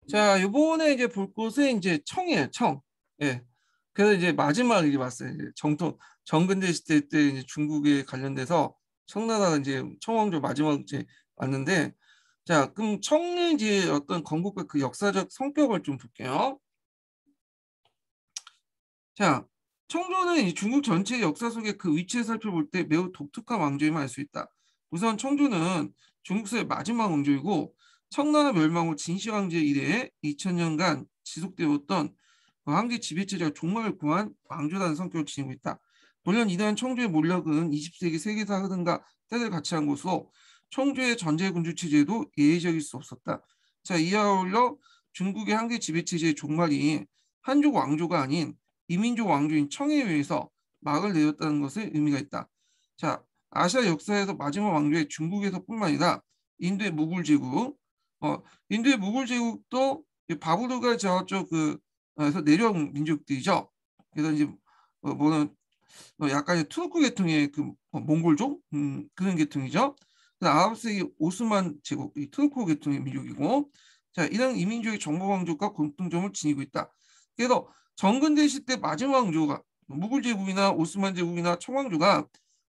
자, 요번에 이제 볼 곳은 이제 청이에요, 청. 예. 그래서 이제 마지막 이제 봤어요. 이제 정근대 시대 때 이제 중국에 관련돼서 청나라가 이제 청왕조 마지막 이제 왔는데, 자, 그럼 청의 이제 어떤 건국과 그 역사적 성격을 좀 볼게요. 자, 청조는 이 중국 전체 역사 속의 그 위치를 살펴볼 때 매우 독특한 왕조임을 알 수 있다. 우선 청조는 중국사의 마지막 왕조이고 청나라 멸망 후 진시황제 이래에 2000년간 지속되었던 그 황제 지배체제가 종말을 구한 왕조라는 성격을 지니고 있다. 물론 이러한 청조의 몰락은 20세기 세계사 흐름과 때를 같이 한 것으로 청조의 전제군주 체제도 예외적일 수 없었다. 자, 이와 어울려 중국의 황제 지배체제의 종말이 한족 왕조가 아닌 이민족 왕조인 청에 의해서 막을 내렸다는 것에 의미가 있다. 자, 아시아 역사에서 마지막 왕조의 중국에서뿐만 아니라 인도의 무굴 제국, 인도의 무굴 제국도 바브르가 저쪽 그에서 내려온 민족들이죠. 그래서 이제 뭐는 약간의 투르크 계통의 그 몽골족 그런 계통이죠. 아랍 세계 오스만 제국 이 투르크 계통의 민족이고, 자 이런 이민족의 정복 왕조가 공통점을 지니고 있다. 그래서 정근대 시대 마지막 왕조가 무굴 제국이나 오스만 제국이나 청왕조가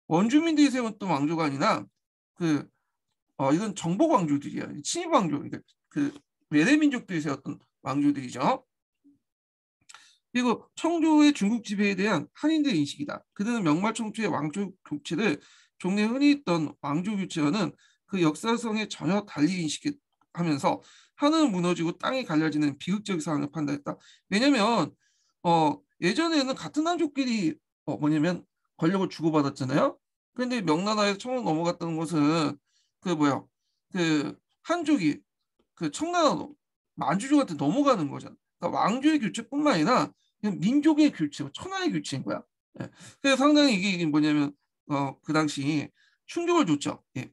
원주민들이 세웠던 왕조가 아니라 그 이건 정복 왕조들이야. 친입 왕조, 그러니까 그 외래 민족들이 세웠던 왕조들이죠. 그리고 청조의 중국 지배에 대한 한인들의 인식이다. 그들은 명말 청초의 왕조 교체를 종래 흔히 있던 왕조 교체와는 그 역사성에 전혀 달리 인식하면서 하늘은 무너지고 땅이 갈라지는 비극적 상황을 판단했다. 왜냐하면 예전에는 같은 한족끼리 뭐냐면 권력을 주고받았잖아요. 그런데 명나라에서 청으로 넘어갔다는 것은 그 뭐야 그 한족이 그 청나라로 만주족한테 넘어가는 거잖아. 그러니까 왕조의 교체뿐만 아니라 그냥 민족의 교체, 천하의 교체인 거야. 예. 그래서 상당히 이게 뭐냐면 그 당시 충격을 줬죠. 예.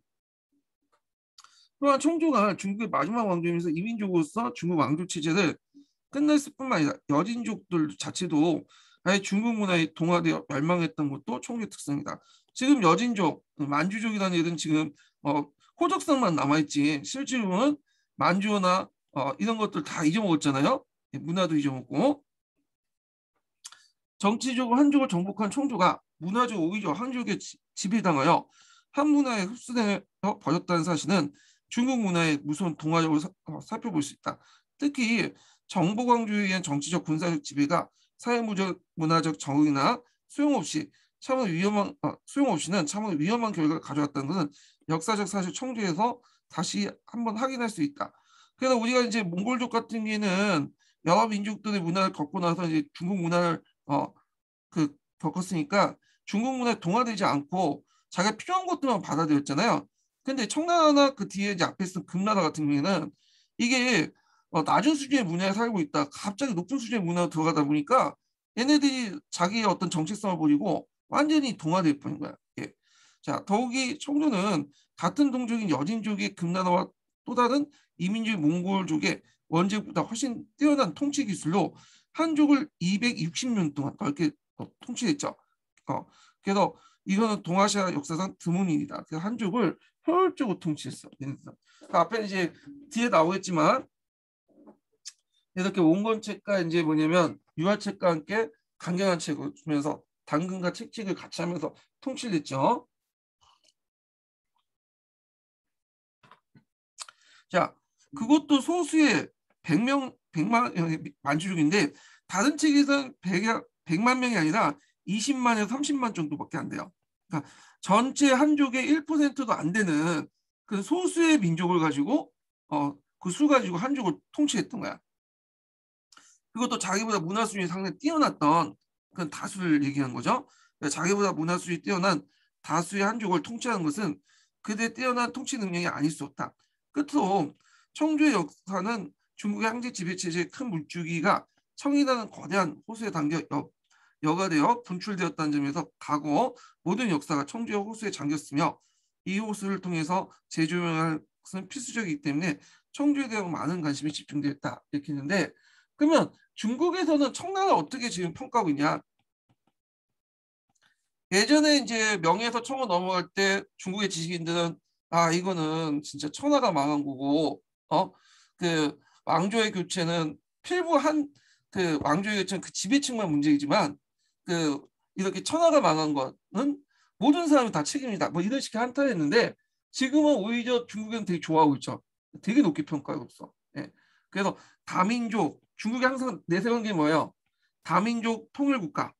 또한 청조가 중국의 마지막 왕조이면서 이민족으로서 중국 왕조 체제를 끝냈을 뿐만 아니라 여진족들 자체도 아예 중국 문화에 동화되어 멸망했던 것도 청조의 특성이다. 지금 여진족, 만주족이라는 애들은 지금 호적성만 남아있지 실제로는 만주나 이런 것들 다 잊어먹었잖아요. 예, 문화도 잊어먹고. 정치적으로 한족을 정복한 청조가 문화적 오히려 한족에 지배당하여 한 문화에 흡수되어 버렸다는 사실은 중국 문화의 무서운 동화적으로 살펴볼 수 있다. 특히 정복왕조에 의한 정치적 군사적 지배가 사회문화적 문화적 정의나 소용없이는 참으로 위험한 결과를 가져왔다는 것은 역사적 사실 청조에서 다시 한번 확인할 수 있다. 그래서 우리가 이제 몽골족 같은 경우에는 여러 민족들의 문화를 겪고 나서 이제 중국 문화를 겪었으니까 중국 문화에 동화되지 않고 자기가 필요한 것들만 받아들였잖아요. 근데 청나라나 그 뒤에 이제 앞에 있던 금나라 같은 경우에는 이게 낮은 수준의 문화에 살고 있다 갑자기 높은 수준의 문화로 들어가다 보니까 얘네들이 자기의 어떤 정체성을 버리고 완전히 동화될 뻔인 거야. 예. 자, 더욱이 청조는 같은 동족인 여진족의 금나라와 또 다른 이민족 몽골족의 원제보다 훨씬 뛰어난 통치 기술로 한족을 260년 동안 넓게 통치했죠. 그래서 이거는 동아시아 역사상 드문 일이다. 그래서 한족을 효율적으로 통치했어. 앞에 이제 뒤에 나오겠지만 이렇게 원건책과 이제 뭐냐면 유화책과 함께 강경한 책을 주면서 당근과 책찍을 같이 하면서 통치를 했죠. 자, 그것도 소수의 100만 만주족인데 다른 책에서는 100만 명이 아니라 20만에서 30만 정도밖에 안 돼요. 그러니까 전체 한족의 1%도 안 되는 그 소수의 민족을 가지고 그 수 가지고 한족을 통치했던 거야. 그것도 자기보다 문화 수준이 상당히 뛰어났던 그런 다수를 얘기한 거죠. 자기보다 문화 수준이 뛰어난 다수의 한족을 통치하는 것은 그들의 뛰어난 통치 능력이 아닐 수 없다. 끝으로 청조의 역사는 중국의 황제 지배 체제의 큰 물줄기가 청이라는 거대한 호수에 담겨 여가 되어 분출되었다는 점에서 과거 모든 역사가 청조의 호수에 잠겼으며 이 호수를 통해서 재조명할 것은 필수적이기 때문에 청조에 대한 많은 관심이 집중되었다 이렇게 했는데, 그러면 중국에서는 청나라 어떻게 지금 평가하고 있냐? 예전에 이제 명에서 청으로 넘어갈 때 중국의 지식인들은 이거는 진짜 천하가 망한 거고 그 왕조의 교체는 필부한 그 왕조의 교체는 그 지배층만 문제이지만 그 이렇게 천하가 망한 거는 모든 사람이 다 책임이다. 뭐 이런 식의 한탄을 했는데 지금은 오히려 중국은 되게 좋아하고 있죠. 되게 높게 평가하고 있어. 예. 그래서 다민족 중국이 항상 내세운 게 뭐예요? 다민족 통일국가.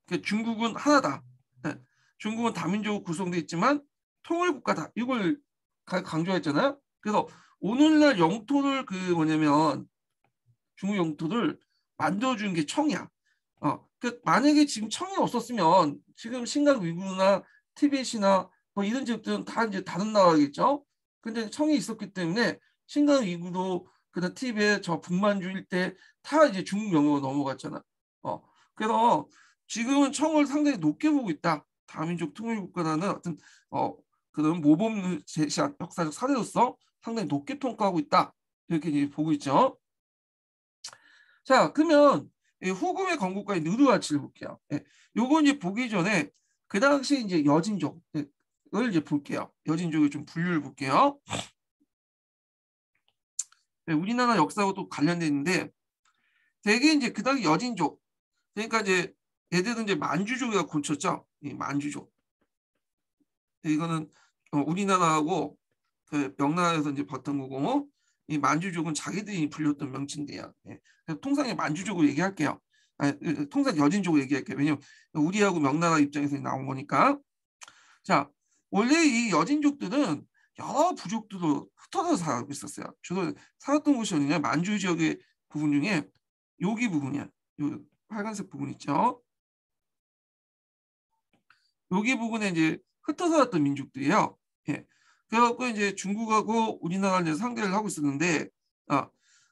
그 중국은 하나다. 예. 중국은 다민족 구성돼 있지만 통일국가다. 이걸 강조했잖아요. 그래서 오늘날 영토를 그 뭐냐면 중국 영토를 만들어준 게 청이야. 그 만약에 지금 청이 없었으면 지금 신강 위구르나 티벳이나 뭐 이런 지역들은 다 이제 다른 나라겠죠. 근데 청이 있었기 때문에 신강 위구르 그다음 티벳 저 북만주 일대 다 이제 중국 영역으로 넘어갔잖아. 그래서 지금은 청을 상당히 높게 보고 있다. 다민족 통일국가라는 어떤 그런 모범 제시한 역사적 사례로서 상당히 높게 평가하고 있다. 이렇게 이제 보고 있죠. 자, 그러면 후금의 건국과의 누르와치를 볼게요. 예, 요거 이제 보기 전에 그 당시 이제 여진족을 이제 볼게요. 여진족의 좀 분류를 볼게요. 예, 우리나라 역사하고 또 관련돼 있는데 대개 이제 그 당시 여진족 그러니까 이제 얘들은 이제 만주족이라고 고쳤죠. 이 만주족. 이거는 우리나라하고 그 명나라에서 이제 봤던 거고 이 만주족은 자기들이 불렸던 명칭이에요. 예. 통상 만주족으로 얘기할게요. 통상 여진족으로 얘기할게요. 왜냐면 우리하고 명나라 입장에서 나온 거니까. 자, 원래 이 여진족들은 여러 부족들로 흩어져 살고 있었어요. 주로 살았던 곳이 어디냐? 만주 지역의 부분 중에 여기 부분이야. 요 빨간색 부분 있죠. 여기 부분에 이제 흩어져 살았던 민족들이에요. 예. 그래갖고 이제 중국하고 우리나라를 이제 상대를 하고 있었는데,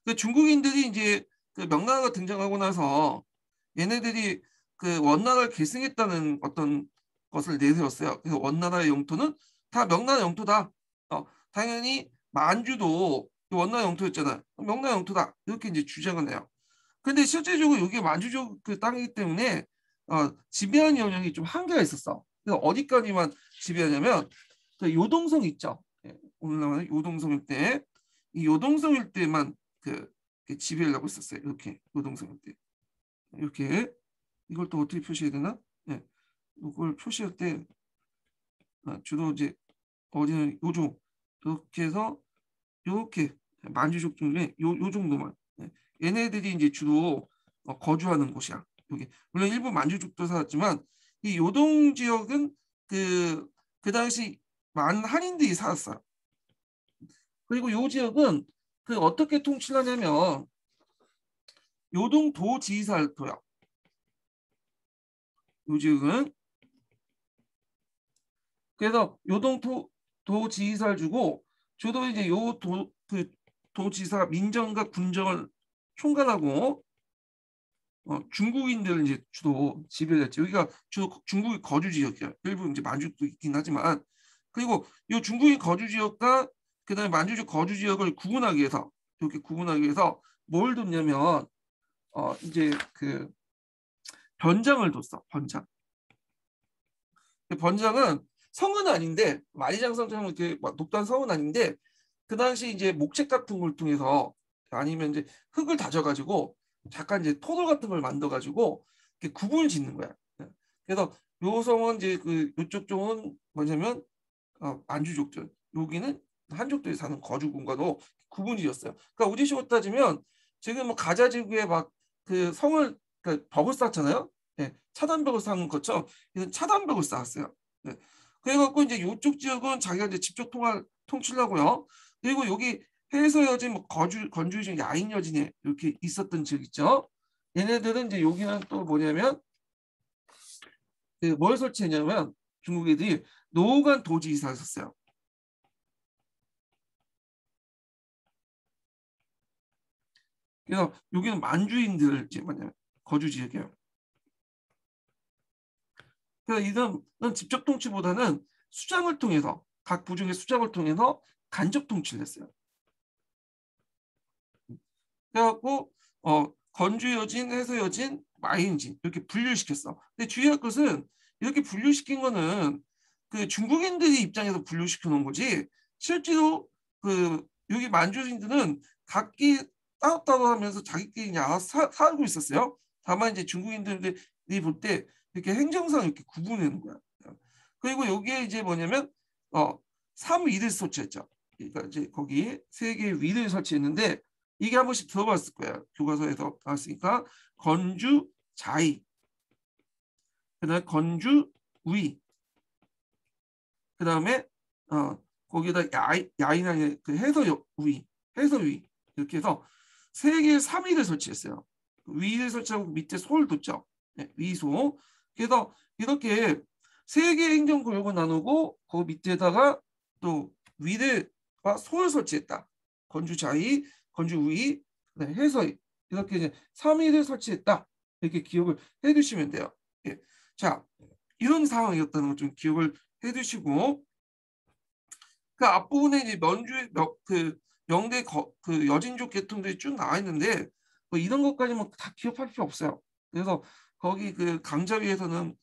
그 중국인들이 이제 그 명나라가 등장하고 나서 얘네들이 그 원나라를 계승했다는 어떤 것을 내세웠어요. 그래서 원나라의 영토는 다 명나라 영토다. 당연히 만주도 원나라 영토였잖아요. 명나라 영토다. 이렇게 이제 주장을 해요. 근데 실제적으로 여기 만주족 그 땅이기 때문에 지배한 영역이 좀 한계가 있었어. 그래서 어디까지만 지배하냐면 그 요동성 있죠. 예, 오늘 요동성 일대, 이 요동성 일대만 그 지배를 하고 있었어요. 이렇게 요동성 일대. 이렇게 이걸 또 어떻게 표시해야 되나? 네, 이걸 표시할 때 주로 이제 어디는 요종 이렇게 해서 이렇게 만주족 중에 요 정도만. 네, 얘네들이 이제 주로 거주하는 곳이야. 여기 물론 일부 만주족도 살았지만 이 요동 지역은 그 당시 많은 한인들이 살았어요. 그리고 요 지역은 그 어떻게 통치하냐면 요동 도지사도요. 요 지역은 그래서 요동 도지사를 주고 주로 이제 그 도지사 민정과 군정을 총괄하고 중국인들을 이제 주로 지배를 했죠. 여기가 주로 중국의 거주 지역이에요. 일부 이제 만주도 있긴 하지만 그리고 이 중국인 거주 지역과 그다음에 만주족 거주 지역을 구분하기 위해서 이렇게 구분하기 위해서 뭘 뒀냐면 이제 그 번장을 뒀어. 번장. 번장은 성은 아닌데 만리장성처럼 이렇게 높다는 성은 아닌데 그 당시 이제 목책 같은 걸 통해서 아니면 이제 흙을 다져가지고 잠깐 이제 토돌 같은 걸 만들어가지고 이렇게 구분을 짓는 거야. 그래서 요 성은 이제 그 요쪽 종은 뭐냐면 만주족들, 여기는 한족들이 사는 거주 공간으로 구분이 되었어요. 그러니까 우리식으로 따지면 지금 뭐 가자지구에 막 그 성을 그 벽을 쌓잖아요. 네, 차단벽을 쌓은 것처럼 차단벽을 쌓았어요. 네. 그래갖고 이제 이쪽 지역은 자기가 이제 직접 통치하고요. 그리고 여기 해서 여진 뭐 건주 중 야인 여진에 이렇게 있었던 지역 있죠. 얘네들은 이제 여기는 또 뭐냐면 뭘 설치했냐면 중국 애들이 노후관 도지사를 썼어요. 그래서 여기는 만주인들 이제 뭐냐면 거주 지역이에요. 그래서 이건 직접 통치보다는 수장을 통해서 각 부중의 수장을 통해서 간접 통치를 했어요. 그래갖고 건주여진, 해서여진, 마인진 이렇게 분류시켰어. 근데 주의할 것은 이렇게 분류시킨 거는 그 중국인들이 입장에서 분류시켜 놓은 거지 실제로 그 여기 만주인들은 각기 따로따로 하면서 자기끼리 그냥 알아서 살고 있었어요. 다만 이제 중국인들이 볼 때 이렇게 행정상 이렇게 구분하는 거야. 그리고 여기에 이제 뭐냐면 3위를 설치했죠. 그러니까 이제 거기 세 개의 위를 설치했는데 이게 한 번씩 들어봤을 거야. 교과서에서 나왔으니까 건주 자이, 그다음에 건주 위, 그다음에 거기에다 야인의 그 해서 위 이렇게 해서 세 개의 3위를 설치했어요. 위를 설치하고 밑에 소를 뒀죠. 네, 위소. 그래서 이렇게 세 개의 행정구역을 나누고 그 밑에다가 또 위대와 소를 설치했다. 건주자이, 건주위, 해서이 이렇게 이제 3위를 설치했다. 이렇게 기억을 해두시면 돼요. 예. 자, 이런 상황이었다는 걸 좀 기억을 해두시고 그 앞부분에 이제 면주의 그 영대 그 여진족 계통들이 쭉 나와 있는데 뭐 이런 것까지는 다 기억할 필요 없어요. 그래서 거기 그 강자위에서는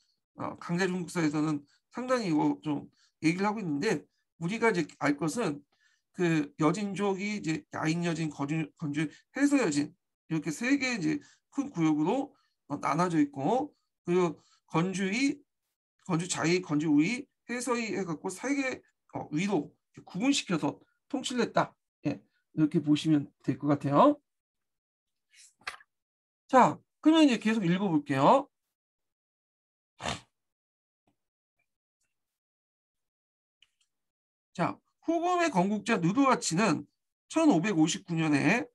강자중국사에서는 상당히 이거 좀 얘기를 하고 있는데 우리가 이제 알 것은 그 여진족이 이제 야인여진, 건주, 해서여진 이렇게 세 개의 이제 큰 구역으로 나눠져 있고 그리고 건주이, 건주자이, 건주우이, 해서이 해갖고 세 개 위로 구분시켜서 통치를 했다. 예, 이렇게 보시면 될 것 같아요. 자, 그러면 이제 계속 읽어볼게요. 자, 후금의 건국자 누르하치는 1559년에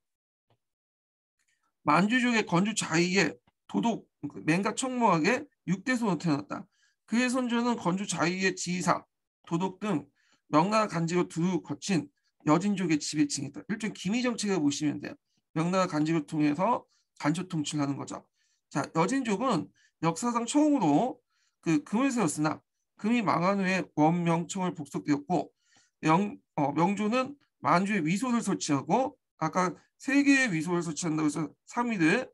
만주족의 건주 자이의 도독 맹가 청모학의 6대손으로 태어났다. 그의 선조는 건주 자이의 지휘사, 도독 등 명나라 간직을 두루 거친 여진족의 지배층이다. 일종의 기미 정책을 보시면 돼요. 명나라 간직을 통해서 간첩 통치를 하는 거죠. 자, 여진족은 역사상 처음으로 그 금을 세웠으나 금이 망한 후에 원명청을 복속되었고 명조는 만주에 위소를 설치하고 아까 세 개의 위소를 설치한다고 해서 3위를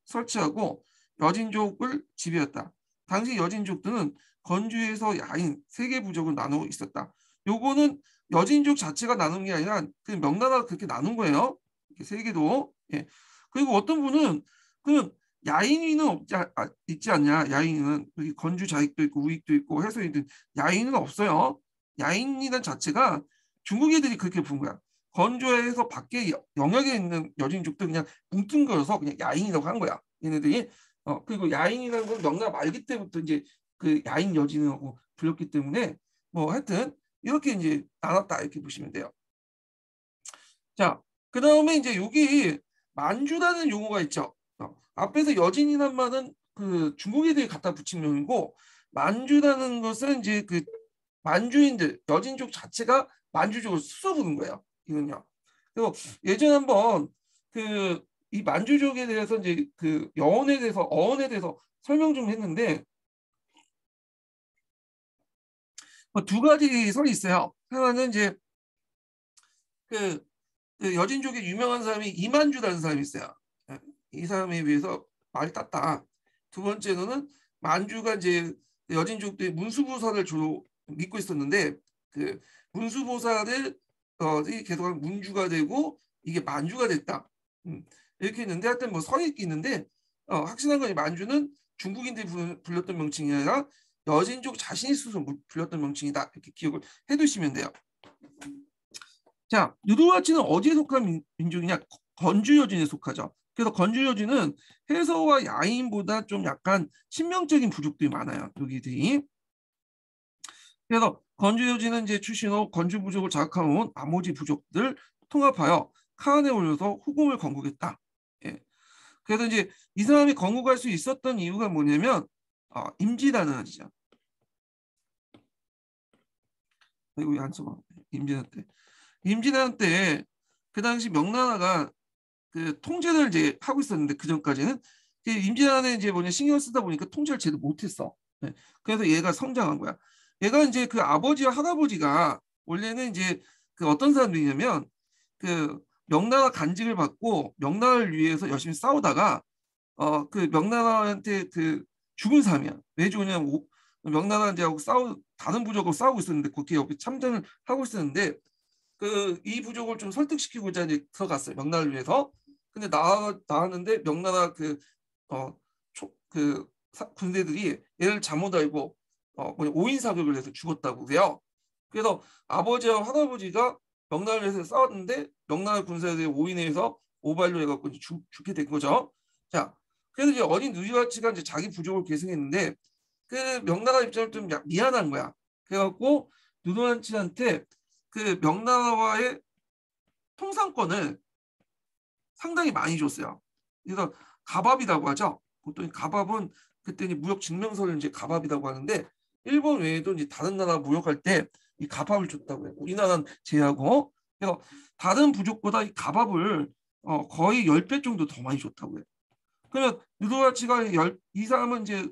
설치하고 여진족을 지배했다. 당시 여진족들은 건주에서 야인 세 개 부족을 나누고 있었다. 요거는 여진족 자체가 나눈 게 아니라 그 명나라가 그렇게 나눈 거예요. 이렇게 세 개도. 예. 그리고 어떤 분은 그 야인위는 있지 않냐? 야인은 여기 건주 자익도 있고 우익도 있고 해서이든 야인은 없어요. 야인이란 자체가 중국 애들이 그렇게 부른 거야. 건조해서 밖에 영역에 있는 여진족들 그냥 뭉뚱그려서 그냥 야인이라고 한 거야. 얘네들이 그리고 야인이라는 건 명나라 말기 때부터 이제 그 야인 여진이라고 불렸기 때문에 뭐 하여튼 이렇게 이제 나눴다 이렇게 보시면 돼요. 자, 그 다음에 이제 여기 만주라는 용어가 있죠. 앞에서 여진이란 말은 그 중국 애들이 갖다 붙인 명이고 만주라는 것은 이제 그 만주인들 여진족 자체가 만주족을 수서 부른 거예요. 이건요. 그리고 예전에 한번 그 이 만주족에 대해서 이제 그 어원에 대해서 설명 좀 했는데 두 가지 설이 있어요. 하나는 이제 그 여진족의 유명한 사람이 이만주라는 사람이 있어요. 이 사람에 비해서 말이 땄다. 두 번째로는 만주가 이제 여진족들이 문수보살을 주로 믿고 있었는데 그 문수보살을 계속 문주가 되고 이게 만주가 됐다. 이렇게 했는데 하여튼 뭐 설이 있는데 확실한 건 만주는 중국인들이 불렸던 명칭이 아니라 여진족 자신이 스스로 불렸던 명칭이다. 이렇게 기억을 해두시면 돼요. 자, 누르하치는 어디에 속한 민족이냐? 건주여진에 속하죠. 그래서 건주여진은 해서와 야인보다 좀 약간 신명적인 부족들이 많아요. 여기들이. 그래서 건주여진은 이제 출신으로 건주 부족을 장악하는 나머지 부족들 통합하여 카안에 올려서 후금을 건국했다. 예. 그래서 이제 이 사람이 건국할 수 있었던 이유가 뭐냐면 임진왜란 이죠. 이거 안 써봐. 임진왜란 때. 임진왜란 때 그 당시 명나라가 그 통제를 이제 하고 있었는데 그 전까지는 임진왜란에 이제 뭐냐 신경 쓰다 보니까 통제를 제대로 못했어. 네. 그래서 얘가 성장한 거야. 얘가 이제 그 아버지와 할아버지가 원래는 이제 그 어떤 사람들이냐면 그 명나라 간직을 받고 명나라를 위해서 열심히 싸우다가 그 명나라한테 그 죽은 사람이야. 왜 죽으냐면 명나라한테하고 다른 부족하고 싸우고 있었는데 거기에 참전을 하고 있었는데 그 이 부족을 좀 설득시키고자 이제 들어갔어요. 명나라를 위해서. 근데 나왔는데 명나라 군대들이 얘를 잘못 알고 오인 사격을 해서 죽었다고 그래요. 그래서 아버지와 할아버지가 명나라를 위해서 싸웠는데 명나라 군사들이 오인해서 오발로 해갖고 이제 죽게 된 거죠. 자, 그래서 이제 어린 누리와치가 이제 자기 부족을 계승했는데 그 명나라 입장을 좀 미안한 거야. 그래갖고 누리와치한테 그 명나라와의 통상권을 상당히 많이 줬어요. 그래서 가밥이라고 하죠. 보통 가밥은 그때 이제 무역 증명서를 이제 가밥이라고 하는데 일본 외에도 이제 다른 나라 무역할 때 이 가밥을 줬다고 해요. 우리나라는 제하고. 그래서 다른 부족보다 이 가밥을 거의 10배 정도 더 많이 줬다고 해요. 그러면 누르하치가 이 사람은 이제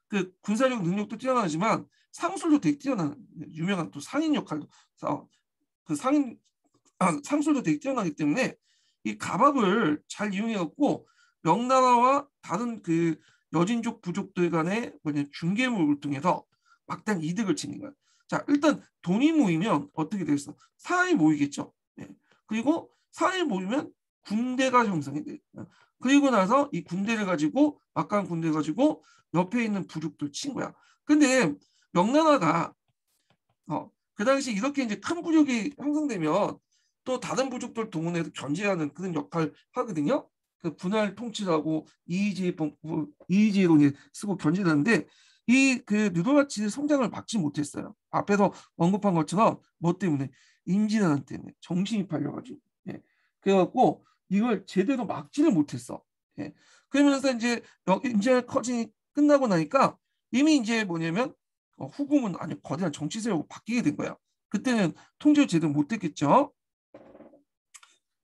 그 군사적 능력도 뛰어나지만 상술도 되게 뛰어난 유명한 또 상인 역할도 그 상술도 되게 뛰어나기 때문에 이 가밥을 잘 이용해갖고 명나라와 다른 그 여진족 부족들 간의 중개물을 통해서 막대한 이득을 챙긴 거야. 자, 일단 돈이 모이면 어떻게 되겠어? 사람이 모이겠죠. 예. 그리고 사람이 모이면 군대가 형성이 돼. 그리고 나서 이 군대를 가지고 막강한 군대를 가지고 옆에 있는 부족들 친 거야. 근데 명나라가 그 당시 이렇게 이제 큰 부족이 형성되면 또 다른 부족들 동원해서 견제하는 그런 역할을 하거든요. 그 분할 통치하고 이의제로 쓰고 견제하는데 이 그 누르하치의 성장을 막지 못했어요. 앞에서 언급한 것처럼 뭐 때문에 임진왜란 때문에 정신이 팔려가지고 예. 그래갖고 이걸 제대로 막지를 못했어. 예. 그러면서 이제 임진왜란 커진이 끝나고 나니까 이미 이제 뭐냐면 후금은 아주 거대한 정치 세력으로 바뀌게 된 거야. 그때는 통제를 제대로 못했겠죠.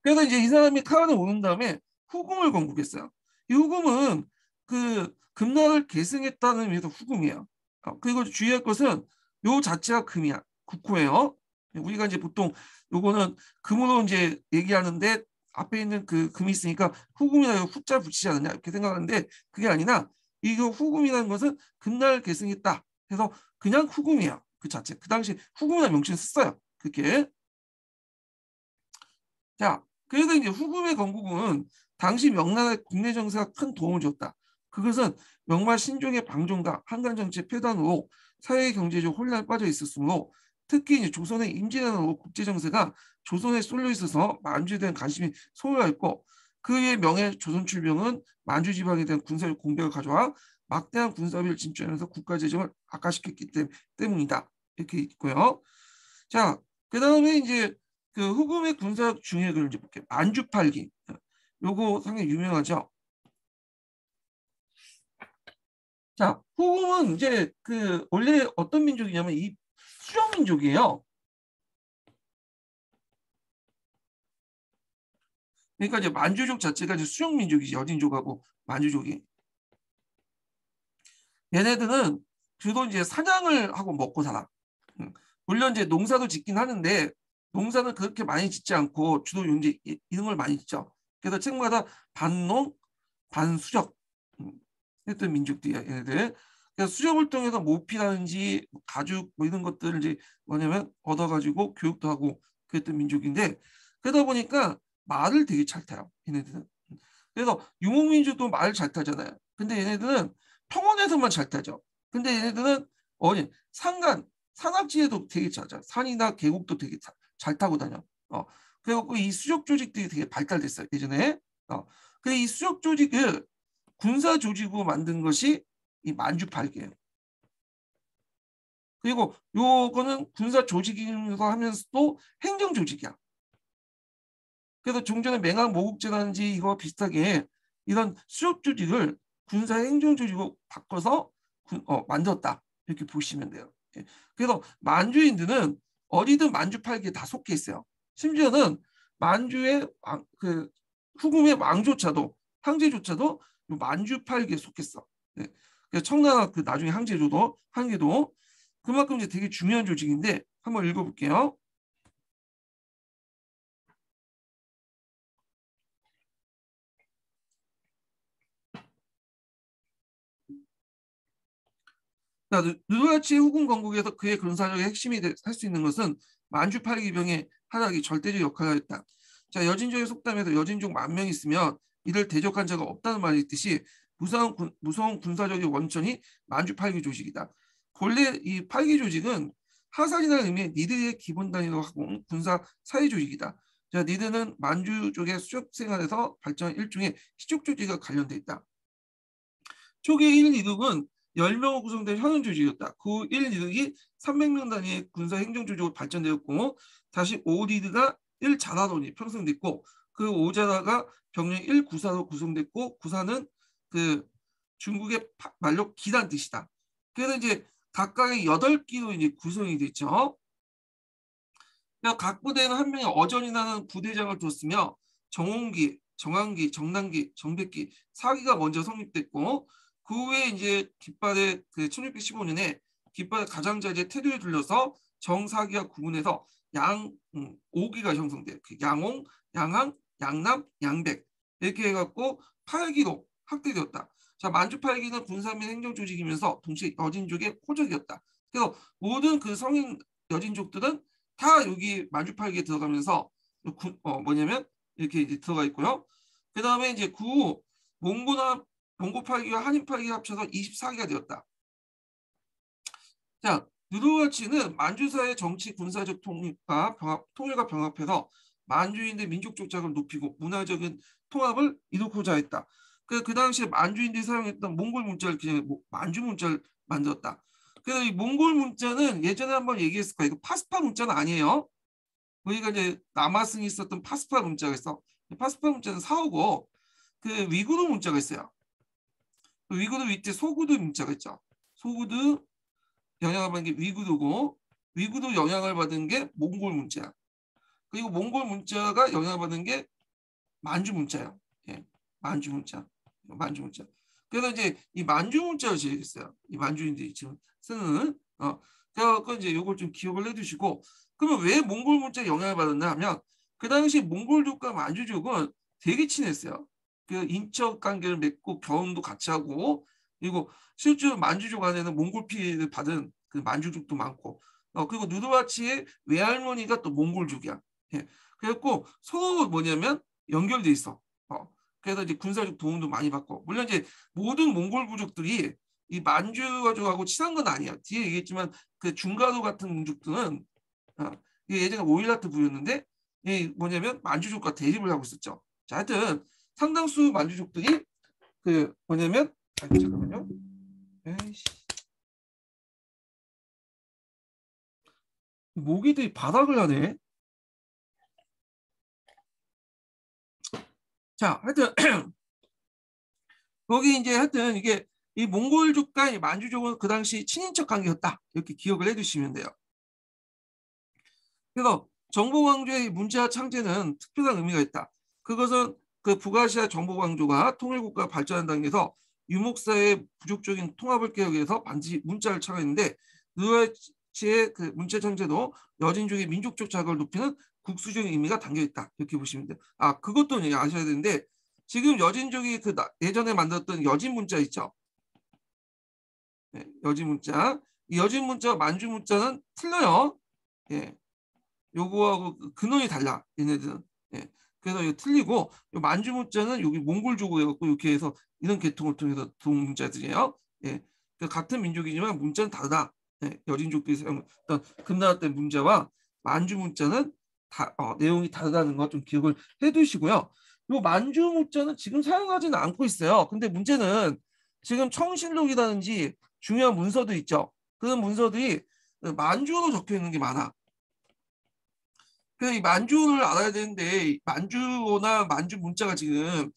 그래서 이제 이 사람이 카안에 오는 다음에 후금을 건국했어요. 이 후금은 그 금나라를 계승했다는 의미에서 후금이에요. 그리고 주의할 것은 요 자체가 금이야. 국호예요. 우리가 이제 보통 요거는 금으로 이제 얘기하는데 앞에 있는 그 금이 있으니까 후금이라고 후자 붙이지 않느냐 이렇게 생각하는데 그게 아니라 이거 후금이라는 것은 금나라를 계승했다. 그래서 그냥 후금이야. 그 자체. 그 당시 후금이라는 명칭을 썼어요. 그렇게. 자, 그래서 이제 후금의 건국은 당시 명나라의 국내 정세가 큰 도움을 줬다. 그것은 명마 신종의 방종과 한간 정치의 폐단으로 사회 경제적 혼란에 빠져 있었으므로 특히 이제 조선의 임진왜란으로 국제 정세가 조선에 쏠려 있어서 만주에 대한 관심이 소홀했고 그의 명예 조선 출병은 만주 지방에 대한 군사적 공백을 가져와 막대한 군사비를 진출하면서 국가 재정을 악화시켰기 때문이다. 이렇게 있고요. 자, 그다음에 이제 그 후금의 군사적 중역을 이제 볼게요. 만주팔기. 요거 상당히 유명하죠. 자, 후금은 이제 그 원래 어떤 민족이냐면 이 수령 민족이에요. 그러니까 이제 만주족 자체가 이제 수령 민족이지 여진족하고 만주족이. 얘네들은 주로 이제 사냥을 하고 먹고 살아. 물론 이제 농사도 짓긴 하는데 농사는 그렇게 많이 짓지 않고 주로 이제 이런 걸 많이 짓죠. 그래서 책마다 반농, 반수적 했던 민족들이야 얘네들. 그래서 수적을 통해서 모피라든지 가죽 뭐 이런 것들을 이제 뭐냐면 얻어가지고 교육도 하고 그랬던 민족인데 그러다 보니까 말을 되게 잘 타요 얘네들은. 그래서 유목민족도 말을 잘 타잖아요. 근데 얘네들은 평원에서만 잘 타죠. 근데 얘네들은 산악지에도 되게 잘 타. 산이나 계곡도 되게 잘 타고 다녀. 그래갖고 이 수적 조직들이 되게 발달됐어요 예전에. 근데 이 수적 조직을 군사 조직으로 만든 것이 이 만주팔기예요. 그리고 요거는 군사 조직이면서 하면서도 행정 조직이야. 그래서 종전에 맹학 모국제라든지 이거 비슷하게 이런 수적 조직을 군사 행정 조직으로 바꿔서 만들었다. 이렇게 보시면 돼요. 그래서 만주인들은 어디든 만주팔기에 다 속해 있어요. 심지어는 만주의 그 후금의 왕조차도 황제조차도 만주팔기에 속했어. 그래서 청나라 그 나중에 한계도 그만큼 이제 되게 중요한 조직인데 한번 읽어볼게요. 누르하치 후금 건국에서 그의 군사력의 핵심이 할 수 있는 것은 만주팔기병의 하락이 절대적 역할을 했다. 자, 여진족의 속담에서 여진족 10,000명 있으면 이를 대적한 자가 없다는 말이 있듯이 무서운 군사적인 원천이 만주 팔기 조직이다. 본래 이 팔기 조직은 하산이라는 의미의 니드의 기본 단위로 하고 군사 사회 조직이다. 자, 니드는 만주족의 수렵 생활에서 발전한 일종의 시족 조직과 관련돼 있다. 초기 1니득은 10명으로 구성된 현원 조직이었다. 그 1니득이 300명 단위의 군사 행정 조직으로 발전되었고 다시 5니드가 1자라론이 편성됐고 그 5자라가 병력 1구사로 구성됐고 구사는 그 중국의 말로 기란 뜻이다. 그래서 이제 각각의 8기로 이제 구성이 됐죠. 각 부대에는 한 명의 어전이라는 부대장을 뒀으며 정홍기, 정한기, 정남기, 정백기 4기가 먼저 성립됐고 그 후에 이제 깃발의 그 1615년에 깃발의 가장자리에 테두리에 둘러서 정사기가 구분해서 5기가 형성돼요. 양홍, 양항, 양남, 양백 이렇게 해갖고 8기로 확대되었다. 자, 만주 8기는 군사 및 행정 조직이면서 동시에 여진족의 호적이었다. 그래서 모든 그 성인 여진족들은 다 여기 만주 8기에 들어가면서 뭐냐면 이렇게 이제 들어가 있고요. 그 다음에 이제 그 후 몽고 8기와 한인 8기가 합쳐서 24기가 되었다. 자, 누르와치는 만주사의 정치 군사적 통일과 병합해서 만주인들 민족적 자극을 높이고 문화적인 통합을 이루고자 했다. 그 당시에 만주인들이 사용했던 몽골 문자를 그냥 만주 문자를 만들었다. 그래서 이 몽골 문자는 예전에 한번 얘기했을 거예요. 이거 파스파 문자는 아니에요. 우리가 이제 남아승이 있었던 파스파 문자가 있어. 파스파 문자는 사오고 그 위구르 문자가 있어요. 위구르 밑에 소구드 문자가 있죠. 소구드 영향을 받은 게 위구르고 위구르 영향을 받은 게 몽골 문자야. 그리고 몽골 문자가 영향을 받은 게 만주 문자예요. 예, 만주 문자. 만주 문자. 그래서 이제 이 만주 문자를 제시했어요. 이 만주인들이 지금 쓰는 그래서 이제 이걸 좀 기억을 해두시고 그러면 왜 몽골 문자에 영향을 받았나 하면 그 당시 몽골족과 만주족은 되게 친했어요. 그 인척 관계를 맺고 결혼도 같이 하고 그리고 실제로 만주족 안에는 몽골 피해를 받은 그 만주족도 많고 그리고 누르와치의 외할머니가 또 몽골족이야. 예. 그래갖고 서로 뭐냐면 연결돼 있어. 그래서 이제 군사적 도움도 많이 받고 물론 이제 모든 몽골 부족들이 이 만주 가족하고 친한 건 아니야. 뒤에 얘기했지만 그 중가도 같은 민족들은 이게 예전에 오일라트 부였는데 이 뭐냐면 만주족과 대립을 하고 있었죠. 자, 하여튼 상당수 만주족들이 그 뭐냐면 잠깐만요. 에이씨. 모기들이 바닥을 하네. 자, 하여튼 거기 이제 하여튼 이게 이 몽골족과 이 만주족은 그 당시 친인척 관계였다. 이렇게 기억을 해두시면 돼요. 그래서 정보왕조의 문자 창제는 특별한 의미가 있다. 그것은 그 북아시아 정보왕조가 통일국가 발전한 단계에서 유목사의 부족적인 통합을 깨우기 위해서 반드시 문자를 창했는데 누르와치의 그 문자 창제도 여진족의 민족적 자극을 높이는 국수적인 의미가 담겨 있다. 이렇게 보시면 돼요. 그것도 아셔야 되는데 지금 여진족이 그 예전에 만들었던 여진 문자 있죠. 네, 여진 문자. 이 여진 문자와 만주 문자는 틀려요. 예. 요거하고 근원이 달라. 얘네들은. 예. 그래서 이거 틀리고 요 만주 문자는 여기 몽골족으로 해갖고 이렇게 해서 이런 계통을 통해서 들어온 문자들이에요. 예. 같은 민족이지만 문자는 다르다. 예. 여진족들이 사용했던 금나라 때 문자와 만주 문자는 내용이 다르다는 거 좀 기억을 해두시고요. 요 만주 문자는 지금 사용하지는 않고 있어요. 근데 문제는 지금 청실록이라든지 중요한 문서도 있죠. 그런 문서들이 만주어로 적혀 있는 게 많아. 그래서 이 만주어를 알아야 되는데 만주어나 만주 문자가 지금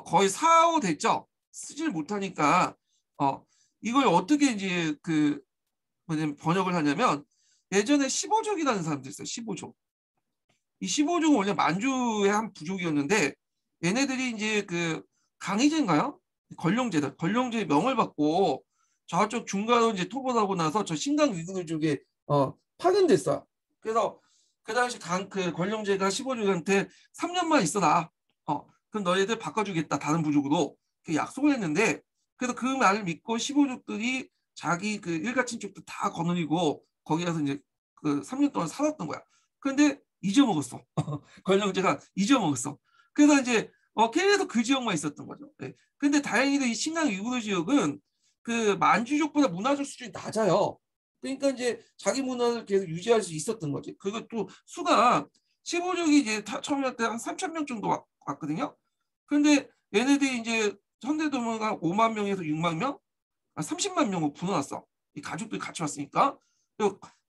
거의 4호 됐죠. 쓰질 못하니까 이걸 어떻게 이제 그 뭐냐면 번역을 하냐면 예전에 15족이라는 사람들 있어요. 15족. 이 15족은 원래 만주의 한 부족이었는데 얘네들이 이제 그 강희제인가요? 권룡제의 명을 받고 저쪽 중간으로 이제 토벌하고 나서 저 신강 위등을 쪽에 파견됐어. 그래서 그 당시 그 권룡제가 15족한테 3년만 있어라. 그럼 너희들 바꿔주겠다. 다른 부족으로 약속을 했는데 그래서 그 말을 믿고 15족들이 자기 그 일가 친족들 다 거느리고 거기 가서 이제 그 3년 동안 살았던 거야. 그런데 잊어먹었어. 권력제가 잊어먹었어. 그래서 이제 계속 그 지역만 있었던 거죠. 예. 근데 다행히도 이 신강 위구르 지역은 그 만주족보다 문화적 수준이 낮아요. 그러니까 이제 자기 문화를 계속 유지할 수 있었던 거지. 그리고 또 수가 15족이 이제 처음에 할 때 한 3천 명 정도 왔거든요. 근데 얘네들이 이제 현대도민가 한 5만 명에서 6만 명, 한 30만 명으로 불어났어. 이 가족들이 같이 왔으니까.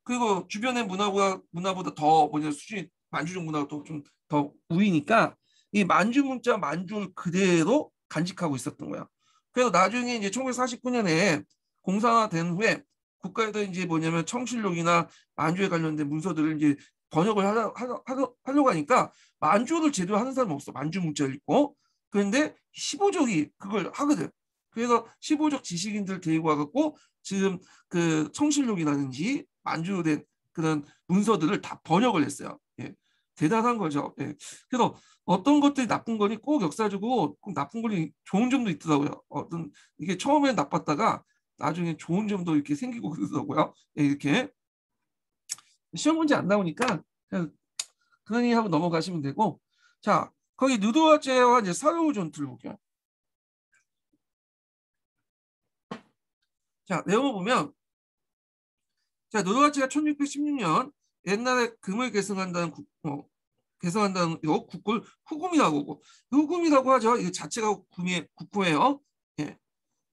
그리고 주변의 문화보다 더 뭐냐 수준이 만주족 문화가 또 좀 더 우위니까 이 만주 문자 만주를 그대로 간직하고 있었던 거야. 그래서 나중에 이제 1949년에 공산화된 후에 국가에서 이제 뭐냐면 청실록이나 만주에 관련된 문서들을 이제 번역을 하려고 하니까 만주를 제대로 하는 사람은 없어. 만주 문자를 읽고. 그런데 15족이 그걸 하거든. 그래서 15족 지식인들 데리고 와갖고 지금 그 청실록이라든지 만주된 그런 문서들을 다 번역을 했어요. 예. 대단한 거죠. 예. 그래서 어떤 것들이 나쁜 거니 꼭 역사적으로 꼭 나쁜 거니 좋은 점도 있더라고요. 어떤 이게 처음엔 나빴다가 나중에 좋은 점도 이렇게 생기고 그러더라고요. 예, 이렇게 시험 문제 안 나오니까 그냥 그러니 하고 넘어가시면 되고. 자, 거기 누드와제와 이제 사료 전투를 볼게요. 자, 내용을 보면 자, 누드와제가 1616년 옛날에 금을 개성한다는 이거 국골 후금이라고 하고 후금이라고 하죠. 이거 자체가 국호예요. 예.